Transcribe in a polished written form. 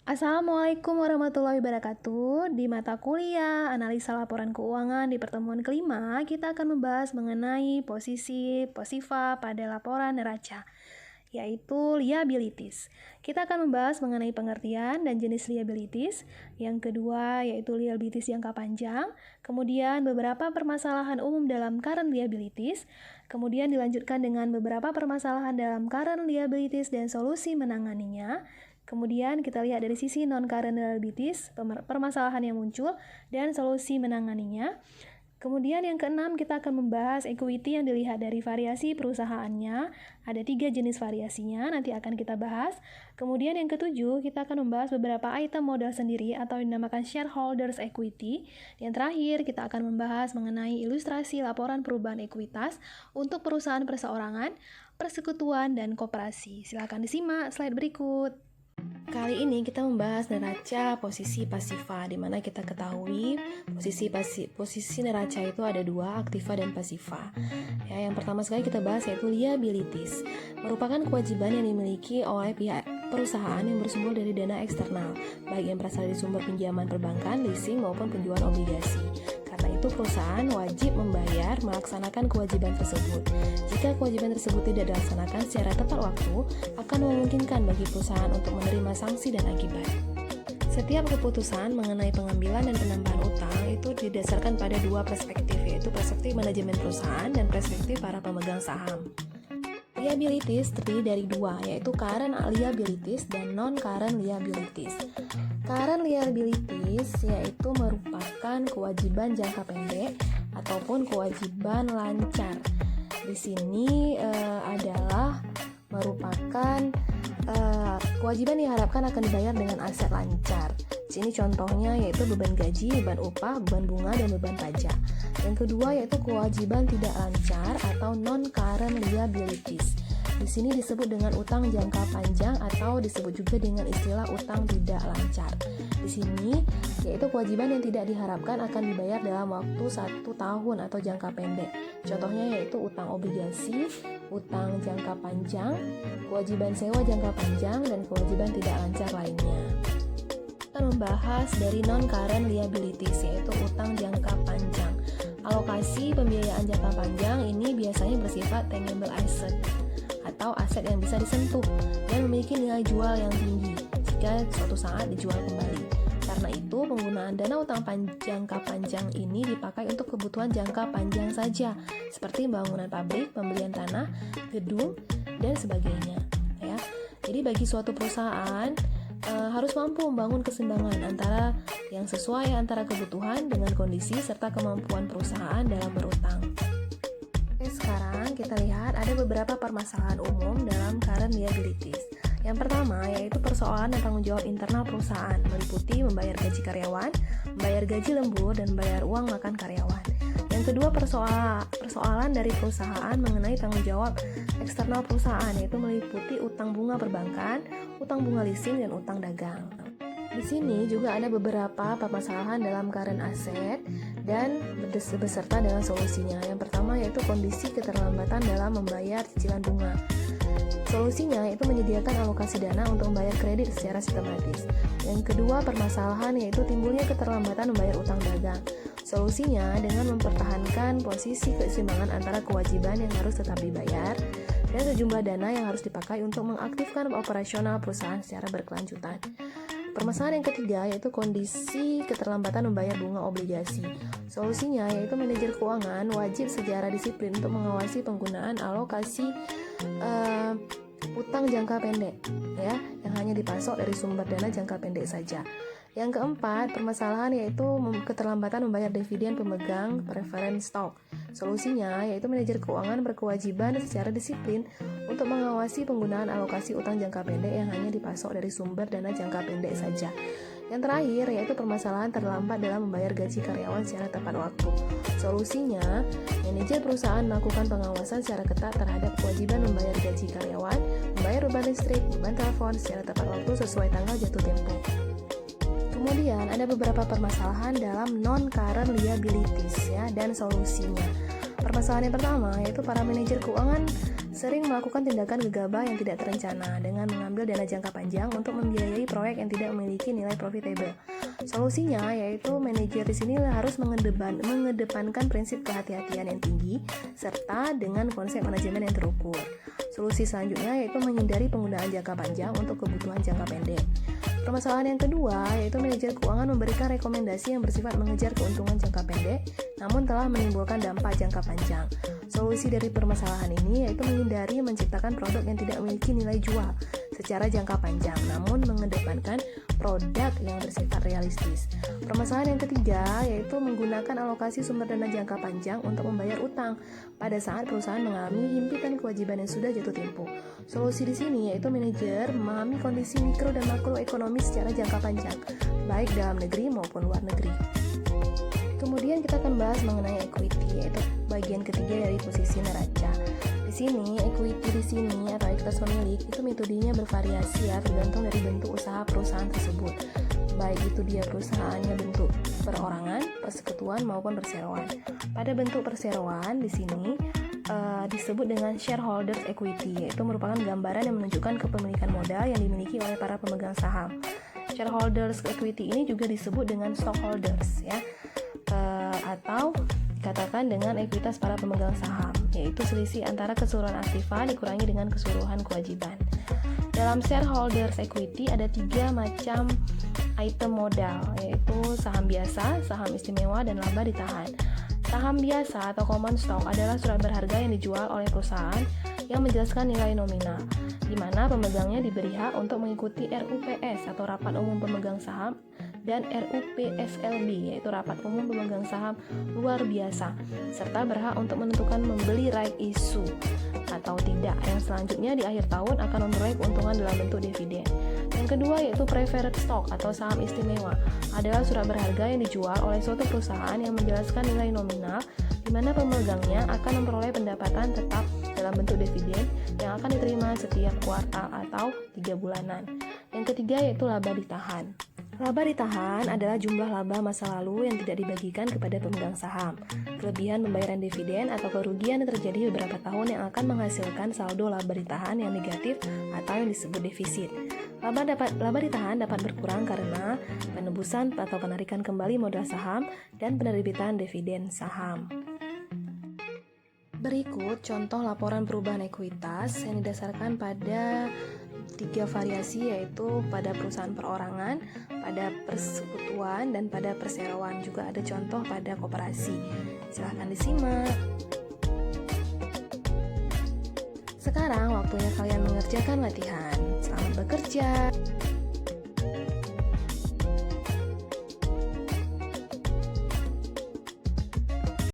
Assalamualaikum warahmatullahi wabarakatuh. Di mata kuliah analisa laporan keuangan di pertemuan kelima, kita akan membahas mengenai posisi posifa pada laporan neraca, yaitu liabilities. Kita akan membahas mengenai pengertian dan jenis liabilities. Yang kedua yaitu liabilities jangka panjang, kemudian beberapa permasalahan umum dalam current liabilities, kemudian dilanjutkan dengan beberapa permasalahan dalam current liabilities dan solusi menanganinya. Kemudian kita lihat dari sisi non-current liabilities, permasalahan yang muncul, dan solusi menanganinya. Kemudian yang keenam kita akan membahas equity yang dilihat dari variasi perusahaannya. Ada 3 jenis variasinya, nanti akan kita bahas. Kemudian yang ketujuh kita akan membahas beberapa item modal sendiri atau dinamakan shareholders equity. Yang terakhir kita akan membahas mengenai ilustrasi laporan perubahan ekuitas untuk perusahaan perseorangan, persekutuan, dan koperasi. Silakan disimak slide berikut. Kali ini kita membahas neraca posisi pasifa, di mana kita ketahui posisi neraca itu ada 2, aktiva dan pasifa. Ya, yang pertama sekali kita bahas yaitu liabilities, merupakan kewajiban yang dimiliki oleh pihak perusahaan yang bersumber dari dana eksternal, baik yang berasal dari sumber pinjaman perbankan, leasing maupun penjualan obligasi. Karena itu perusahaan wajib membayar melaksanakan kewajiban tersebut. Jika kewajiban tersebut tidak dilaksanakan secara tepat waktu, akan memungkinkan bagi perusahaan untuk menerima sanksi dan akibat. Setiap keputusan mengenai pengambilan dan penambahan utang itu didasarkan pada 2 perspektif, yaitu perspektif manajemen perusahaan dan perspektif para pemegang saham. Liabilities terdiri dari 2, yaitu current liabilities dan non-current liabilities. Current liabilities yaitu merupakan kewajiban jangka pendek ataupun kewajiban lancar. Di sini adalah merupakan kewajiban diharapkan akan dibayar dengan aset lancar. Di sini contohnya yaitu beban gaji, beban upah, beban bunga, dan beban pajak. Yang kedua yaitu kewajiban tidak lancar atau non-current liabilities. Di sini disebut dengan utang jangka panjang atau disebut juga dengan istilah utang tidak lancar. Di sini yaitu kewajiban yang tidak diharapkan akan dibayar dalam waktu 1 tahun atau jangka pendek. Contohnya yaitu utang obligasi, utang jangka panjang, kewajiban sewa jangka panjang, dan kewajiban tidak lancar lainnya. Kita membahas dari non-current liabilities yaitu utang jangka panjang. Alokasi pembiayaan jangka panjang ini biasanya bersifat tangible asset atau aset yang bisa disentuh dan memiliki nilai jual yang tinggi jika suatu saat dijual kembali. Karena itu, penggunaan dana utang jangka panjang ini dipakai untuk kebutuhan jangka panjang saja, seperti bangunan pabrik, pembelian tanah, gedung, dan sebagainya. Ya. Jadi bagi suatu perusahaan harus mampu membangun keseimbangan antara yang sesuai antara kebutuhan dengan kondisi serta kemampuan perusahaan dalam berutang. Sekarang kita lihat ada beberapa permasalahan umum dalam current liabilities. Yang pertama yaitu persoalan dan tanggung jawab internal perusahaan, meliputi membayar gaji karyawan, membayar gaji lembur, dan membayar uang makan karyawan. Yang kedua persoalan dari perusahaan mengenai tanggung jawab eksternal perusahaan, yaitu meliputi utang bunga perbankan, utang bunga leasing, dan utang dagang. Di sini juga ada beberapa permasalahan dalam current asset dan beserta dengan solusinya. Yang pertama yaitu kondisi keterlambatan dalam membayar cicilan bunga. Solusinya yaitu menyediakan alokasi dana untuk membayar kredit secara sistematis. Yang kedua permasalahan yaitu timbulnya keterlambatan membayar utang dagang. Solusinya dengan mempertahankan posisi keseimbangan antara kewajiban yang harus tetap dibayar dan sejumlah dana yang harus dipakai untuk mengaktifkan operasional perusahaan secara berkelanjutan. Permasalahan yang ketiga yaitu kondisi keterlambatan membayar bunga obligasi. Solusinya yaitu manajer keuangan wajib secara disiplin untuk mengawasi penggunaan alokasi utang jangka pendek, ya, yang hanya dipasok dari sumber dana jangka pendek saja. Yang keempat, permasalahan yaitu keterlambatan membayar dividen pemegang preference stock. Solusinya yaitu manajer keuangan berkewajiban secara disiplin untuk mengawasi penggunaan alokasi utang jangka pendek yang hanya dipasok dari sumber dana jangka pendek saja. Yang terakhir yaitu permasalahan terlambat dalam membayar gaji karyawan secara tepat waktu. Solusinya, manajer perusahaan melakukan pengawasan secara ketat terhadap kewajiban membayar gaji karyawan, membayar beban listrik, beban telepon secara tepat waktu sesuai tanggal jatuh tempo. Kemudian ada beberapa permasalahan dalam non-current liabilities ya dan solusinya. Permasalahan yang pertama yaitu para manajer keuangan sering melakukan tindakan gegabah yang tidak terencana dengan mengambil dana jangka panjang untuk membiayai proyek yang tidak memiliki nilai profitable. Solusinya yaitu manajer di sini harus mengedepankan prinsip kehati-hatian yang tinggi serta dengan konsep manajemen yang terukur. Solusi selanjutnya yaitu menghindari penggunaan jangka panjang untuk kebutuhan jangka pendek. Permasalahan yang kedua yaitu manajer keuangan memberikan rekomendasi yang bersifat mengejar keuntungan jangka pendek namun telah menimbulkan dampak jangka panjang. Solusi dari permasalahan ini yaitu menghindari menciptakan produk yang tidak memiliki nilai jual secara jangka panjang namun mengedepankan produk yang bersifat realistis. Permasalahan yang ketiga yaitu menggunakan alokasi sumber dana jangka panjang untuk membayar utang pada saat perusahaan mengalami himpitan kewajiban yang sudah jatuh tempo. Solusi di sini yaitu manajer memahami kondisi mikro dan makroekonomi secara jangka panjang, baik dalam negeri maupun luar negeri. Kemudian kita akan bahas mengenai equity, yaitu bagian ketiga dari posisi neraca. Di sini equity di sini atau ekuitas pemilik itu metodenya bervariasi ya, tergantung dari bentuk usaha perusahaan tersebut. Baik itu dia perusahaannya bentuk perorangan, persekutuan maupun perseroan. Pada bentuk perseroan di sini disebut dengan shareholders equity, yaitu merupakan gambaran yang menunjukkan kepemilikan modal yang dimiliki oleh para pemegang saham. Shareholders equity ini juga disebut dengan stockholders ya, atau dikatakan dengan ekuitas para pemegang saham, yaitu selisih antara keseluruhan aktiva dikurangi dengan keseluruhan kewajiban. Dalam shareholders equity ada 3 macam item modal, yaitu saham biasa, saham istimewa, dan laba ditahan. Saham biasa atau common stock adalah surat berharga yang dijual oleh perusahaan yang menjelaskan nilai nominal, di mana pemegangnya diberi hak untuk mengikuti RUPS atau Rapat Umum Pemegang Saham dan RUPSLB yaitu Rapat Umum Pemegang Saham Luar Biasa, serta berhak untuk menentukan membeli right issue atau tidak, yang selanjutnya di akhir tahun akan memperoleh keuntungan dalam bentuk dividen. Yang kedua yaitu preferred stock atau saham istimewa, adalah surat berharga yang dijual oleh suatu perusahaan yang menjelaskan nilai nominal di mana pemegangnya akan memperoleh pendapatan tetap dalam bentuk dividen yang akan diterima setiap kuartal atau 3 bulanan. Yang ketiga yaitu laba ditahan. Laba ditahan adalah jumlah laba masa lalu yang tidak dibagikan kepada pemegang saham, kelebihan pembayaran dividen atau kerugian yang terjadi beberapa tahun yang akan menghasilkan saldo laba ditahan yang negatif atau yang disebut defisit. Laba ditahan dapat berkurang karena penebusan atau penarikan kembali modal saham dan penerbitan dividen saham. Berikut contoh laporan perubahan ekuitas yang didasarkan pada 3 variasi, yaitu pada perusahaan perorangan, pada persekutuan, dan pada perseroan. Juga ada contoh pada koperasi. Silahkan disimak. Sekarang waktunya kalian mengerjakan latihan. Selamat bekerja.